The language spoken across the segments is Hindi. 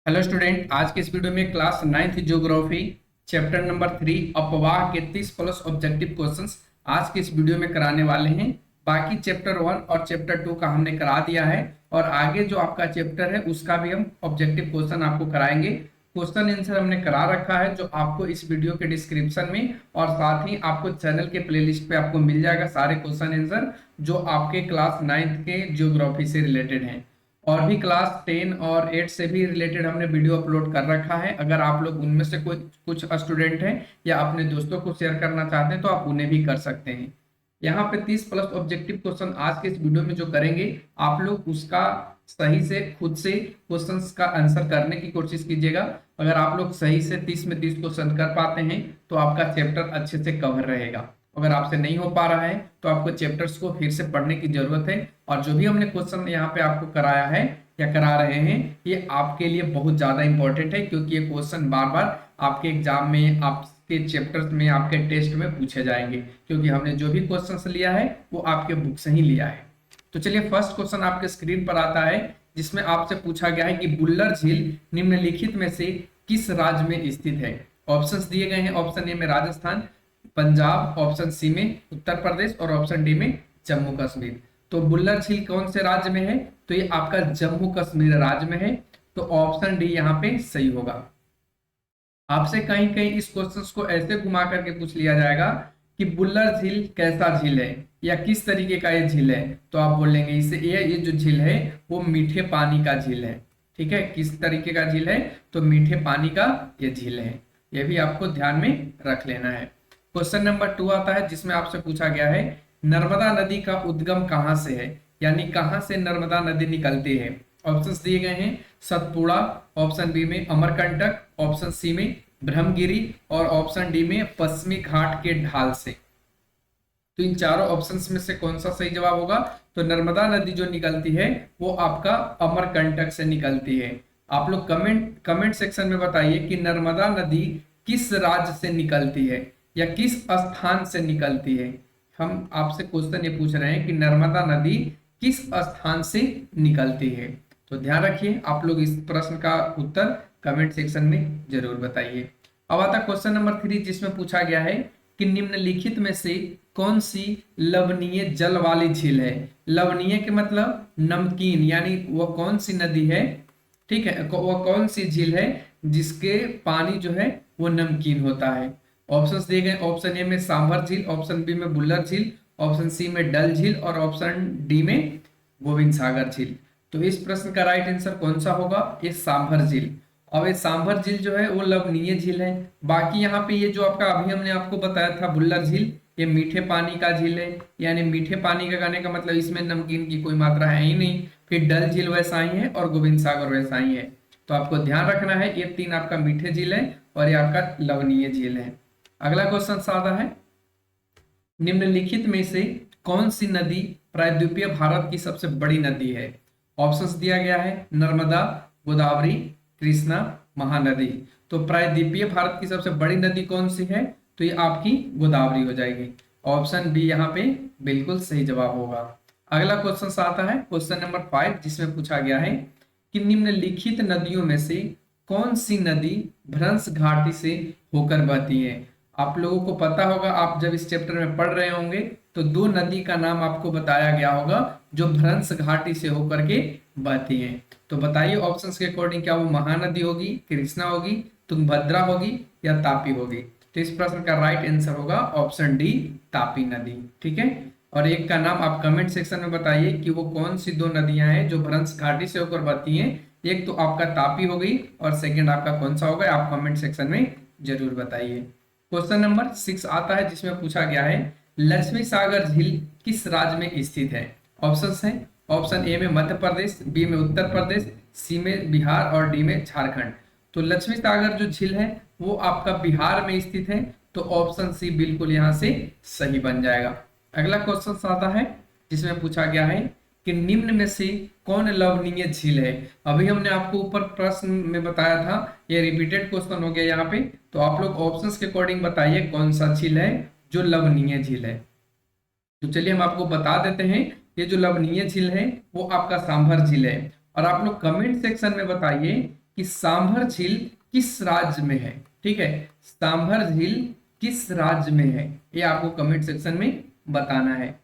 हेलो स्टूडेंट, आज के इस वीडियो में class 9th geography chapter number 3 अपवाह के 30 प्लस ऑब्जेक्टिव क्वेश्चंस आज के इस वीडियो में कराने वाले हैं। बाकी चैप्टर 1 और चैप्टर 2 का हमने करा दिया है और आगे जो आपका चैप्टर है उसका भी हम ऑब्जेक्टिव क्वेश्चन आपको कराएंगे। क्वेश्चन आंसर हमने करा रखा है जो आपको इस वीडियो के डिस्क्रिप्शन में और साथ ही आपको चैनल के प्लेलिस्ट पे आपको मिल जाएगा सारे क्वेश्चन आंसर जो आपके क्लास 9th के ज्योग्राफी से रिलेटेड हैं। और भी क्लास 10 और 8 से भी रिलेटेड हमने वीडियो अपलोड कर रखा है। अगर आप लोग उनमें से कोई कुछ स्टूडेंट हैं या अपने दोस्तों को शेयर करना चाहते हैं तो आप उन्हें भी कर सकते हैं। यहाँ पे 30 प्लस ऑब्जेक्टिव क्वेश्चन आज के इस वीडियो में जो करेंगे आप लोग उसका सही से खुद से क्वेश्चंस का आंसर करने की कोशिश कीजिएगा। अगर आप लोग सही से 30 में 30 क्वेश्चन कर पाते हैं तो आपका चैप्टर अच्छे से कवर रहेगा। अगर आपसे नहीं हो पा रहा है तो आपको चैप्टर्स को फिर से पढ़ने की जरूरत है और जो भी हमने क्वेश्चन यहाँ पे आपको कराया है या करा रहे हैं ये आपके लिए बहुत ज्यादा इंपॉर्टेंट है, क्योंकि ये क्वेश्चन बार बार आपके एग्जाम में, आपके चैप्टर्स में, आपके टेस्ट में पूछे जाएंगे, क्योंकि हमने जो भी क्वेश्चन लिया है वो आपके बुक से ही लिया है। तो चलिए, फर्स्ट क्वेश्चन आपके स्क्रीन पर आता है जिसमें आपसे पूछा गया है कि बुल्लर झील निम्नलिखित में से किस राज्य में स्थित है। ऑप्शंस दिए गए हैं। ऑप्शन ए में राजस्थान, पंजाब, ऑप्शन सी में उत्तर प्रदेश और ऑप्शन डी में जम्मू कश्मीर। तो बुल्लर झील कौन से राज्य में है? तो ये आपका जम्मू कश्मीर राज्य में है। तो ऑप्शन डी यहाँ पे सही होगा। आपसे कहीं कहीं इस क्वेश्चन को ऐसे घुमा करके पूछ लिया जाएगा कि बुल्लर झील कैसा झील है या किस तरीके का ये झील है, तो आप बोलेंगे इसे ये जो झील है वो मीठे पानी का झील है। ठीक है, किस तरीके का झील है? तो मीठे पानी का ये झील है। ये भी आपको ध्यान में रख लेना है। क्वेश्चन नंबर 2 आता है जिसमें आपसे पूछा गया है नर्मदा नदी का उद्गम कहां से है, यानी कहां से नर्मदा नदी निकलती है। ऑप्शंस दिए गए हैं सतपुड़ा, ऑप्शन बी में अमरकंटक, ऑप्शन सी में ब्रह्मगिरी और ऑप्शन डी में पश्चिमी घाट के ढाल से। तो इन चारों ऑप्शंस में से कौन सा सही जवाब होगा? तो नर्मदा नदी जो निकलती है वो आपका अमरकंटक से निकलती है। आप लोग कमेंट सेक्शन में बताइए कि नर्मदा नदी किस राज्य से निकलती है या किस स्थान से निकलती है। हम आपसे क्वेश्चन ये पूछ रहे हैं कि नर्मदा नदी किस स्थान से निकलती है। तो ध्यान रखिए, आप लोग इस प्रश्न का उत्तर कमेंट सेक्शन में जरूर बताइए। अब आता क्वेश्चन नंबर 3 जिसमें पूछा गया है कि निम्नलिखित में से कौन सी लवणीय जल वाली झील है। लवणीय के मतलब नमकीन, यानी वह कौन सी नदी है, ठीक है, वह कौन सी झील है जिसके पानी जो है वो नमकीन होता है। ऑप्शंस दिए गए। ऑप्शन ए में सांभर झील, ऑप्शन बी में बुल्लर झील, ऑप्शन सी में डल झील और ऑप्शन डी में गोविंद सागर झील। तो इस प्रश्न का राइट आंसर कौन सा होगा? ये सांभर झील। अब ये सांभर झील जो है वो लवणीय झील है। बाकी यहाँ पे ये जो आपका अभी हमने आपको बताया था बुल्लर झील, ये मीठे पानी का झील है, यानी मीठे पानी का कहने का मतलब इसमें नमकीन की कोई मात्रा है ही नहीं। फिर डल झील वैसा ही है और गोविंद सागर वैसा ही है। तो आपको ध्यान रखना है ये 3 आपका मीठे झील है और ये आपका लवणीय झील है। अगला क्वेश्चन सादा है, निम्नलिखित में से कौन सी नदी प्रायद्वीपीय भारत की सबसे बड़ी नदी है। ऑप्शंस दिया गया है नर्मदा, गोदावरी, कृष्णा, महानदी। तो प्रायद्वीपीय भारत की सबसे बड़ी नदी कौन सी है? तो ये आपकी गोदावरी हो जाएगी। ऑप्शन बी यहाँ पे बिल्कुल सही जवाब होगा। अगला क्वेश्चन आता है क्वेश्चन नंबर 5 जिसमें पूछा गया है कि निम्नलिखित नदियों में से कौन सी नदी भ्रंश घाटी से होकर बहती है। आप लोगों को पता होगा, आप जब इस चैप्टर में पढ़ रहे होंगे तो 2 नदी का नाम आपको बताया गया होगा जो भ्रंश घाटी से होकर के बहती हैं। तो बताइए ऑप्शंस के अकॉर्डिंग क्या वो महानदी होगी, कृष्णा होगी, तुंगभद्रा होगी या तापी होगी। तो इस प्रश्न का राइट आंसर होगा ऑप्शन डी, तापी नदी। ठीक है, और एक का नाम आप कमेंट सेक्शन में बताइए कि वो कौन सी 2 नदियां हैं जो भ्रंश घाटी से होकर बहती हैं। एक तो आपका तापी हो गई और सेकंड आपका कौन सा होगा, आप कमेंट सेक्शन में जरूर बताइए। क्वेश्चन नंबर 6 आता है जिसमें पूछा गया है लक्ष्मी सागर झील किस राज्य में स्थित है। ऑप्शंस हैं ऑप्शन ए में मध्य प्रदेश, बी में उत्तर प्रदेश, सी में बिहार और डी में झारखंड। तो लक्ष्मी सागर जो झील है वो आपका बिहार में स्थित है। तो ऑप्शन सी बिल्कुल यहाँ से सही बन जाएगा। अगला क्वेश्चन आता है जिसमें पूछा गया है कि निम्न में से कौन लवणीय झील है। अभी हमने आपको ऊपर प्रश्न में बताया था, ये रिपीटेड क्वेश्चन हो गया यहाँ पे। तो आप लोग ऑप्शंस के अकॉर्डिंग बताइए कौन सा झील है जो लवणीय झील है। तो चलिए हम आपको बता देते हैं, ये जो लवणीय झील है वो आपका सांभर झील है। और आप लोग कमेंट सेक्शन में बताइए कि सांभर झील किस राज्य में है। ठीक है, सांभर झील किस राज्य में है, ये आपको कमेंट सेक्शन में बताना है।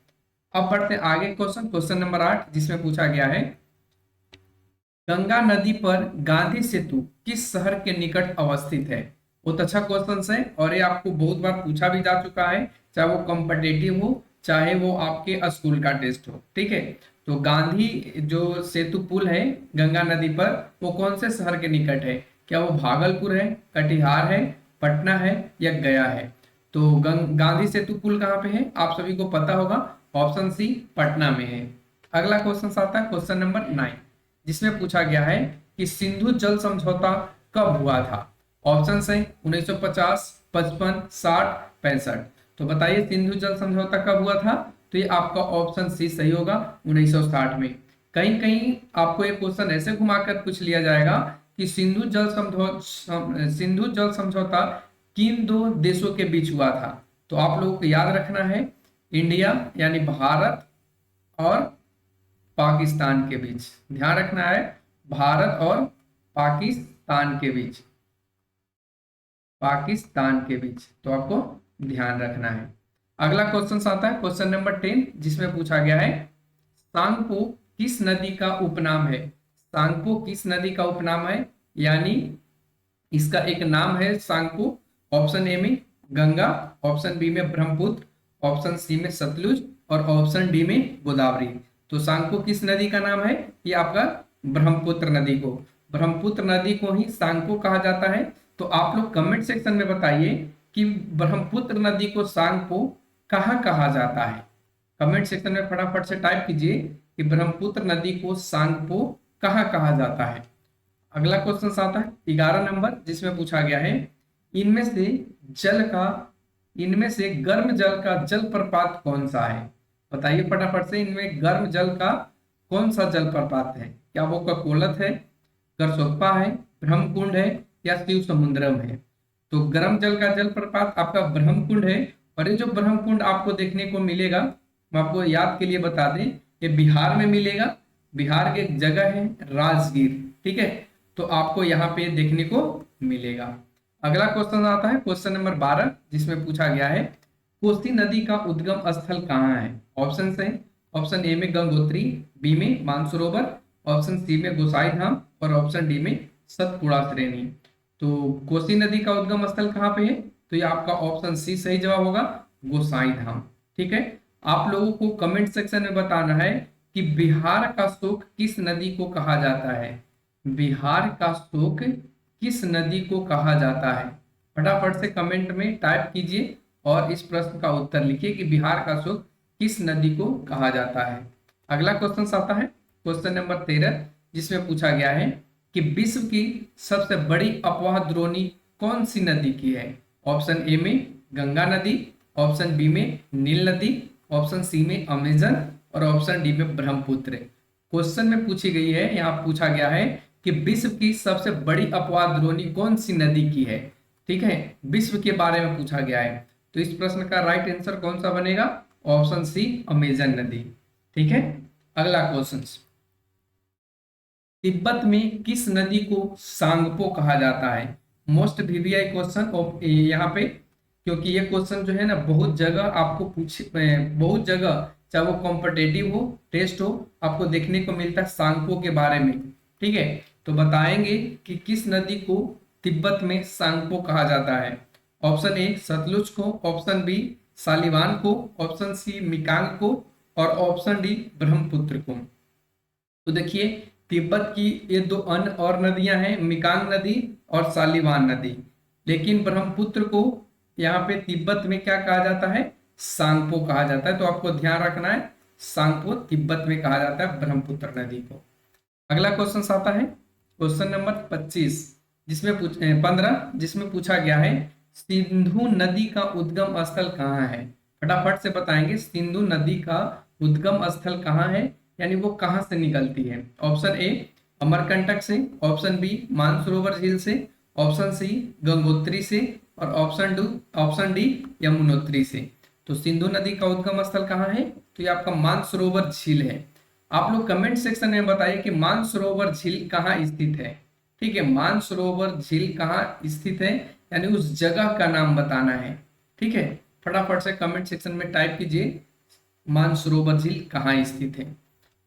अब बढ़ते आगे क्वेश्चन नंबर 8, जिसमें पूछा गया है गंगा नदी पर गांधी सेतु किस शहर के निकट अवस्थित है। बहुत अच्छा क्वेश्चन है और ये आपको बहुत बार पूछा भी जा चुका है, चाहे वो कॉम्पिटेटिव हो चाहे वो आपके स्कूल का टेस्ट हो। ठीक है, तो गांधी जो सेतु पुल है गंगा नदी पर, वो कौन से शहर के निकट है। क्या वो भागलपुर है, कटिहार है, पटना है या गया है। तो गांधी सेतु पुल कहाँ पे है, आप सभी को पता होगा, ऑप्शन सी पटना में है। अगला क्वेश्चन आता है क्वेश्चन नंबर 9, जिसमें पूछा गया है कि सिंधु जल समझौता कब हुआ था। ऑप्शन है 1950, 55, 60, 65। तो बताइए सिंधु जल समझौता कब हुआ था। तो ये आपका ऑप्शन सी सही होगा, 1960 में। कहीं कहीं आपको एक क्वेश्चन ऐसे घुमाकर पूछ लिया जाएगा कि सिंधु जल समझौता किन दो देशों के बीच हुआ था। तो आप लोगों को याद रखना है, इंडिया यानी भारत और पाकिस्तान के बीच। ध्यान रखना है, भारत और पाकिस्तान के बीच, पाकिस्तान के बीच, तो आपको ध्यान रखना है। अगला क्वेश्चन आता है क्वेश्चन नंबर 10, जिसमें पूछा गया है सांगपो किस नदी का उपनाम है। सांगपो किस नदी का उपनाम है, यानी इसका एक नाम है सांगपो। ऑप्शन ए में गंगा, ऑप्शन बी में ब्रह्मपुत्र, ऑप्शन सी में सतलुज और ऑप्शन डी में गोदावरी। तो सांगपो किस नदी का नाम है, ये आपका ब्रह्मपुत्र नदी को, ब्रह्मपुत्र नदी को ही सांगपो कहा जाता है। तो आप लोग कमेंट सेक्शन में बताइए कि ब्रह्मपुत्र नदी को सांगपो कहाँ कहा जाता है। कमेंट सेक्शन में फटाफट से टाइप कीजिए कि ब्रह्मपुत्र नदी को सांगपो कहाँ कहा जाता है। अगला क्वेश्चन आता है 11 नंबर, जिसमें पूछा गया है इनमें से गर्म जल का जलप्रपात कौन सा है। बताइए फटाफट से, इनमें गर्म जल का कौन सा जलप्रपात है। क्या वो ककोलत है, करसोप्पा है, ब्रह्मकुंड है या शिव समुद्रम है। तो गर्म जल का जलप्रपात आपका ब्रह्मकुंड है। और ये जो ब्रह्मकुंड आपको देखने को मिलेगा, मैं आपको याद के लिए बता दें, ये बिहार में मिलेगा। बिहार की एक जगह है राजगीर। ठीक है, तो आपको यहाँ पे देखने को मिलेगा। अगला क्वेश्चन आता है क्वेश्चन नंबर 12, जिसमें पूछा गया है कोसी नदी का उद्गम स्थल कहाँ है। ऑप्शन है, ऑप्शन ए में गंगोत्री, बी में मानसरोवर, ऑप्शन सी में गोसाई धाम और ऑप्शन डी में सतपुड़ा श्रेणी। तो कोसी नदी का उद्गम स्थल कहाँ पे है, तो ये आपका ऑप्शन सी सही जवाब होगा, गोसाई धाम। ठीक है, आप लोगों को कमेंट सेक्शन में बताना है कि बिहार का शोक किस नदी को कहा जाता है। बिहार का शोक किस नदी को कहा जाता है, फटाफट से कमेंट में टाइप कीजिए और इस प्रश्न का उत्तर लिखिए कि बिहार का शोक किस नदी को कहा जाता है। अगला क्वेश्चन आता है क्वेश्चन नंबर 13, जिसमें पूछा गया है कि विश्व की सबसे बड़ी अपवाह द्रोणी कौन सी नदी की है। ऑप्शन ए में गंगा नदी, ऑप्शन बी में नील नदी, ऑप्शन सी में अमेजन और ऑप्शन डी में ब्रह्मपुत्र। क्वेश्चन में पूछी गई है, यहाँ पूछा गया है कि विश्व की सबसे बड़ी अपवाह द्रोणी कौन सी नदी की है। ठीक है, विश्व के बारे में पूछा गया है। तो इस प्रश्न का राइट आंसर कौन सा बनेगा, ऑप्शन सी अमेजन नदी। ठीक है, अगला क्वेश्चन, तिब्बत में किस नदी को सांगपो कहा जाता है। मोस्ट वीवीआई क्वेश्चन यहाँ पे, क्योंकि ये क्वेश्चन जो है ना बहुत जगह आपको बहुत जगह, चाहे वो कॉम्पिटेटिव हो टेस्ट हो, आपको देखने को मिलता है सांगपो के बारे में। ठीक है, तो बताएंगे कि किस नदी को तिब्बत में सांगपो कहा जाता है। ऑप्शन ए सतलुज को, ऑप्शन बी सालिवान को, ऑप्शन सी मिकांग को और ऑप्शन डी ब्रह्मपुत्र को। तो देखिए तिब्बत की ये दो अन्य और नदियां हैं, मिकांग नदी और सालिवान नदी, लेकिन ब्रह्मपुत्र को यहाँ पे तिब्बत में क्या कहा जाता है, सांगपो कहा जाता है। तो आपको ध्यान रखना है, सांगपो तिब्बत में कहा जाता है ब्रह्मपुत्र नदी को। अगला क्वेश्चन आता है क्वेश्चन नंबर 15, जिसमें पूछा गया है सिंधु नदी का उद्गम स्थल कहाँ है। फटाफट से बताएंगे सिंधु नदी का उद्गम स्थल कहाँ है, यानी वो कहाँ से निकलती है। ऑप्शन ए अमरकंटक से, ऑप्शन बी मानसरोवर झील से, ऑप्शन सी गंगोत्री से और ऑप्शन डी यमुनोत्री से। तो सिंधु नदी का उद्गम स्थल कहाँ है, तो ये आपका मानसरोवर झील है। आप लोग कमेंट सेक्शन में बताइए कि मानसरोवर झील कहाँ स्थित है। ठीक है, मानसरोवर झील कहाँ स्थित है, यानी उस जगह का नाम बताना है। ठीक है, फटाफट से कमेंट सेक्शन में टाइप कीजिए मानसरोवर झील कहाँ स्थित है।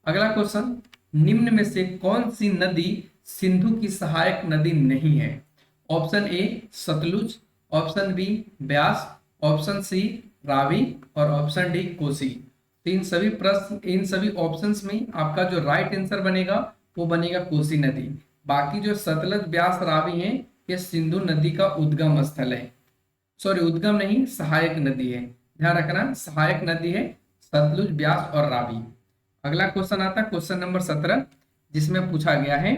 अगला क्वेश्चन, निम्न में से कौन सी नदी सिंधु की सहायक नदी नहीं है? Option a Sutlej, option b Beas, option c Ravi और ऑप्शन डी कोसी। तो इन सभी ऑप्शंस में आपका जो राइट आंसर बनेगा वो बनेगा कोसी नदी। बाकी जो सतलज ब्यास रावी है ये सिंधु नदी का उद्गम स्थल है, सॉरी उद्गम नहीं सहायक नदी है, ध्यान रखना सहायक नदी है सतलुज ब्यास और रावी। अगला क्वेश्चन आता है क्वेश्चन नंबर 17, जिसमें पूछा गया है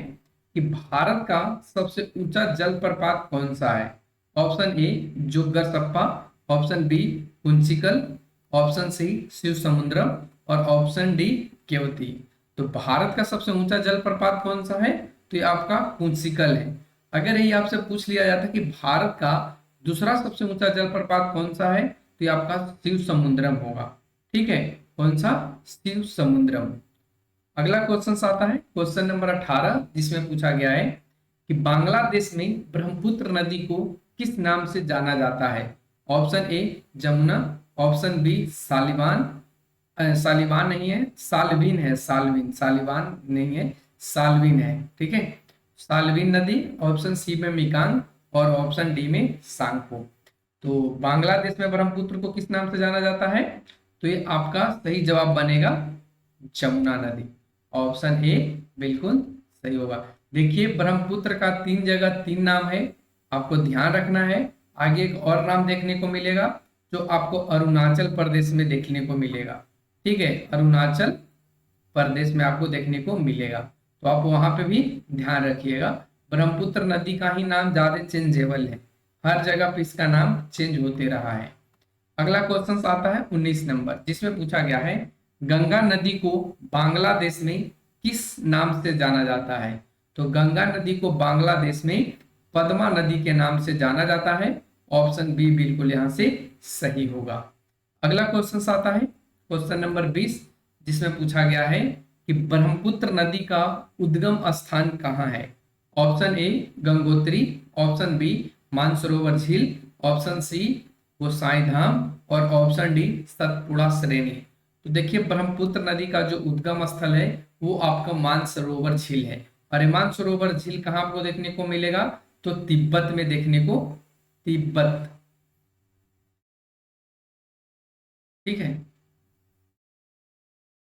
कि भारत का सबसे ऊंचा जलप्रपात कौन सा है? ऑप्शन ए जुग्गर सप्पा, option B Kunchikal, option C Shiva Samudram और ऑप्शन डी केवती। तो भारत का सबसे ऊंचा जलप्रपात कौन सा है? तो ये आपका कुंचिकल है। अगर ये आपसे पूछ लिया जाता कि भारत का दूसरा सबसे ऊंचा जलप्रपात कौन सा है, तो ये आपका शिव समुद्रम होगा। ठीक है, कौन सा? शिव समुद्रम। अगला क्वेश्चन आता है क्वेश्चन नंबर 18, जिसमें पूछा गया है कि बांग्लादेश में ब्रह्मपुत्र नदी को किस नाम से जाना जाता है? Option A Jamuna, option B Salween, Salween नहीं है सालवीन है, सालवीन, सालिवान नहीं है सालवीन है। ठीक है, सालवीन नदी, ऑप्शन सी में मिकांग और ऑप्शन डी में सांगपो। तो बांग्लादेश में ब्रह्मपुत्र को किस नाम से जाना जाता है? तो ये आपका सही जवाब बनेगा जमुना नदी, ऑप्शन ए बिल्कुल सही होगा। देखिए ब्रह्मपुत्र का 3 जगह 3 नाम है, आपको ध्यान रखना है। आगे एक और नाम देखने को मिलेगा जो आपको अरुणाचल प्रदेश में देखने को मिलेगा। ठीक है, अरुणाचल प्रदेश में आपको देखने को मिलेगा, तो आप वहां पे भी ध्यान रखिएगा। ब्रह्मपुत्र नदी का ही नाम ज्यादा चेंजेबल है, हर जगह पे इसका नाम चेंज होते रहा है। अगला क्वेश्चन आता है 19 नंबर, जिसमें पूछा गया है गंगा नदी को बांग्लादेश में किस नाम से जाना जाता है? तो गंगा नदी को बांग्लादेश में पद्मा नदी के नाम से जाना जाता है, ऑप्शन बी बिल्कुल यहां से सही होगा। अगला क्वेश्चन आता है क्वेश्चन नंबर 20, जिसमें पूछा गया है कि ब्रह्मपुत्र नदी का उद्गम स्थान कहाँ है? Option a Gangotri, option b Mansarovar झील, ऑप्शन सी गोसाई धाम और ऑप्शन डी सतपुड़ा श्रेणी। तो देखिए ब्रह्मपुत्र नदी का जो उद्गम स्थल है वो आपका मानसरोवर झील है, और मानसरोवर झील कहाँ आपको देखने को मिलेगा? तो तिब्बत में देखने को, तिब्बत। ठीक है,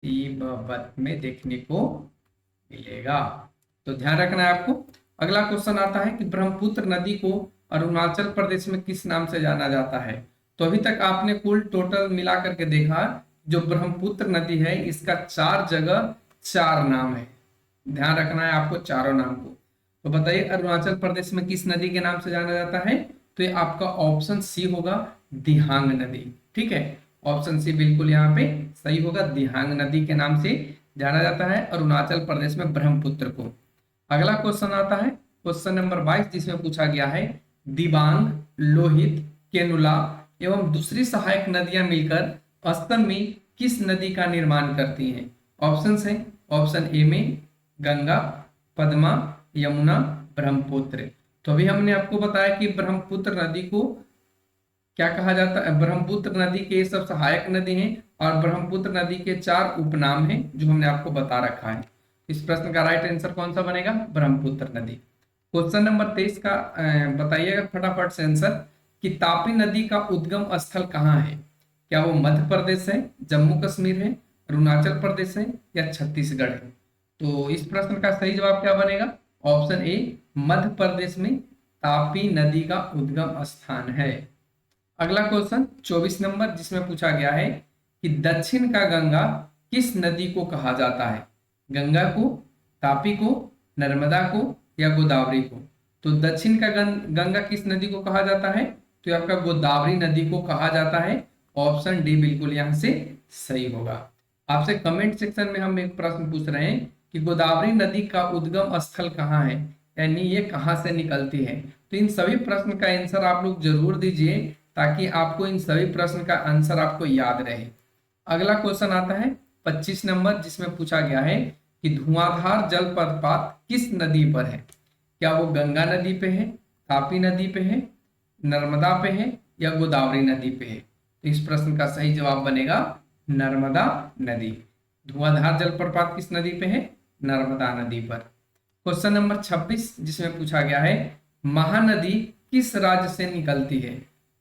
तिब्बत में देखने को मिलेगा, तो ध्यान रखना है आपको। अगला क्वेश्चन आता है कि ब्रह्मपुत्र नदी को अरुणाचल प्रदेश में किस नाम से जाना जाता है? तो अभी तक आपने कुल टोटल मिला करके देखा, जो ब्रह्मपुत्र नदी है इसका 4 जगह 4 नाम है, ध्यान रखना है आपको चारों नाम को। तो बताइए अरुणाचल प्रदेश में किस नदी के नाम से जाना जाता है? तो ये आपका ऑप्शन सी होगा दिहांग नदी। ठीक है, ऑप्शन सी बिल्कुल यहाँ पे सही होगा, दिहांग नदी के नाम से जाना जाता है अरुणाचल प्रदेश में ब्रह्मपुत्र को। अगला क्वेश्चन आता है क्वेश्चन नंबर 22, जिसमें पूछा गया है दिबांग, लोहित, केनुला एवं दूसरी सहायक नदियां मिलकर असम में किस नदी का निर्माण करती हैं? ऑप्शन है ऑप्शन ए में गंगा, पद्मा, यमुना, ब्रह्मपुत्र। तो अभी हमने आपको बताया कि ब्रह्मपुत्र नदी को क्या कहा जाता है, ब्रह्मपुत्र नदी के सब सहायक नदी हैं और ब्रह्मपुत्र नदी के 4 उपनाम हैं जो हमने आपको बता रखा है। इस प्रश्न का राइट आंसर कौन सा बनेगा? ब्रह्मपुत्र नदी। क्वेश्चन नंबर 23 का बताइएगा फटाफट से आंसर कि तापी नदी का उद्गम स्थल कहाँ है? क्या वो मध्य प्रदेश है, जम्मू कश्मीर है, अरुणाचल प्रदेश है या छत्तीसगढ़ है? तो इस प्रश्न का सही जवाब क्या बनेगा? ऑप्शन ए मध्य प्रदेश में तापी नदी का उद्गम स्थान है। अगला क्वेश्चन 24 नंबर, जिसमें पूछा गया है कि दक्षिण का गंगा किस नदी को कहा जाता है? गंगा को, तापी को, नर्मदा को या गोदावरी को? तो दक्षिण का गंगा किस नदी को कहा जाता है? तो आपका गोदावरी नदी को कहा जाता है, ऑप्शन डी बिल्कुल यहां से सही होगा। आपसे कमेंट सेक्शन में हम एक प्रश्न पूछ रहे हैं कि गोदावरी नदी का उद्गम स्थल कहाँ है, यानी ये कहाँ से निकलती है? तो इन सभी प्रश्न का आंसर आप लोग जरूर दीजिए ताकि आपको इन सभी प्रश्न का आंसर आपको याद रहे। अगला क्वेश्चन आता है 25 नंबर, जिसमें पूछा गया है कि धुआंधार जलप्रपात किस नदी पर है? क्या वो गंगा नदी पे है, तापी नदी पे है, नर्मदा पे है या गोदावरी नदी पे है? तो इस प्रश्न का सही जवाब बनेगा नर्मदा नदी। धुआंधार जलप्रपात किस नदी पे है? नर्मदा नदी पर। क्वेश्चन नंबर 26 जिसमें पूछा गया है महानदी किस राज्य से निकलती है?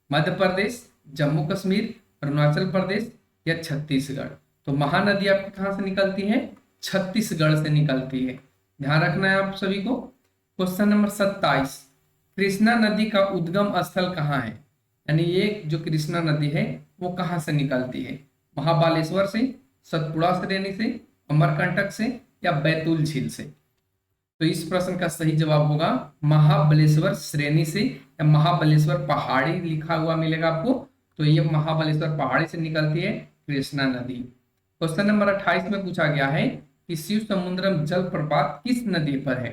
मध्य प्रदेश, जम्मू कश्मीर, अरुणाचल प्रदेश या छत्तीसगढ़? तो महानदी आपकी कहाँ से निकलती है? छत्तीसगढ़ से निकलती है, ध्यान रखना है आप सभी को। क्वेश्चन नंबर 27, कृष्णा नदी का उद्गम स्थल कहाँ है? यानी ये जो कृष्णा नदी है वो कहाँ से निकलती है? महाबालेश्वर से, सतपुड़ा श्रेणी से, अमरकंटक से या बैतूल झील से? तो इस प्रश्न का सही जवाब होगा महाबलेश्वर श्रेणी से या महाबलेश्वर पहाड़ी लिखा हुआ मिलेगा आपको। तो ये महाबलेश्वर पहाड़ी से निकलती है कृष्णा नदी। क्वेश्चन नंबर 28 में पूछा गया है कि शिव समुद्रम जलप्रपात किस नदी पर है?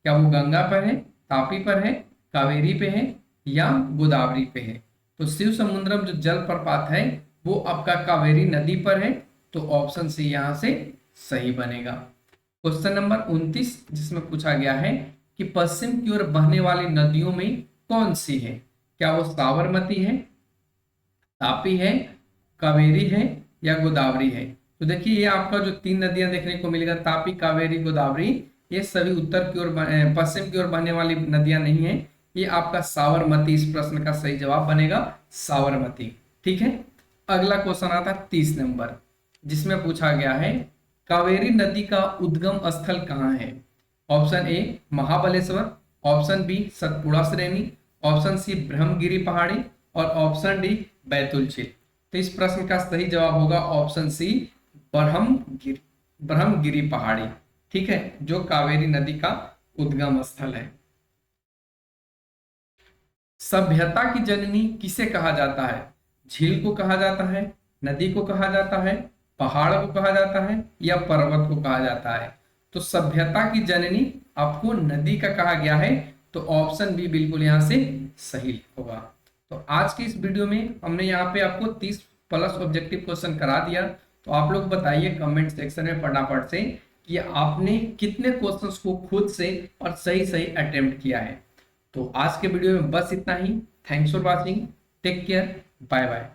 क्या वो गंगा पर है, तापी पर है, कावेरी पे है या गोदावरी पे है? तो शिव समुद्रम जो जलप्रपात है वो आपका कावेरी नदी पर है, तो ऑप्शन सी यहाँ से सही बनेगा। क्वेश्चन नंबर 29 जिसमें पूछा गया है कि पश्चिम की ओर बहने वाली नदियों में कौन सी है? क्या वो साबरमती है, तापी है, कावेरी है या गोदावरी है? तो देखिए ये आपका जो 3 नदियां देखने को मिलेगा, तापी, कावेरी, गोदावरी, ये सभी उत्तर की ओर पश्चिम की ओर बहने वाली नदियां नहीं है, ये आपका साबरमती इस प्रश्न का सही जवाब बनेगा, साबरमती। ठीक है, अगला क्वेश्चन आता है 30 नंबर जिसमें पूछा गया है कावेरी नदी का उद्गम स्थल कहाँ है? Option a Mahabaleshwar, option b Satpura श्रेणी, ऑप्शन सी ब्रह्मगिरी पहाड़ी और ऑप्शन डी बैतूल झील। तो इस प्रश्न का सही जवाब होगा ऑप्शन सी ब्रह्मगिरी पहाड़ी। ठीक है, जो कावेरी नदी का उद्गम स्थल है। सभ्यता की जननी किसे कहा जाता है? झील को कहा जाता है, नदी को कहा जाता है, पहाड़ को कहा जाता है या पर्वत को कहा जाता है? तो सभ्यता की जननी आपको नदी का कहा गया है, तो ऑप्शन बी बिल्कुल यहाँ से सही होगा। तो आज की इस वीडियो में हमने यहाँ पे आपको 30 प्लस ऑब्जेक्टिव क्वेश्चन करा दिया। तो आप लोग बताइए कमेंट सेक्शन में फटाफट से कि आपने कितने क्वेश्चंस को खुद से और सही सही अटेम्प्ट किया है। तो आज के वीडियो में बस इतना ही। Thanks for watching, take care, bye bye.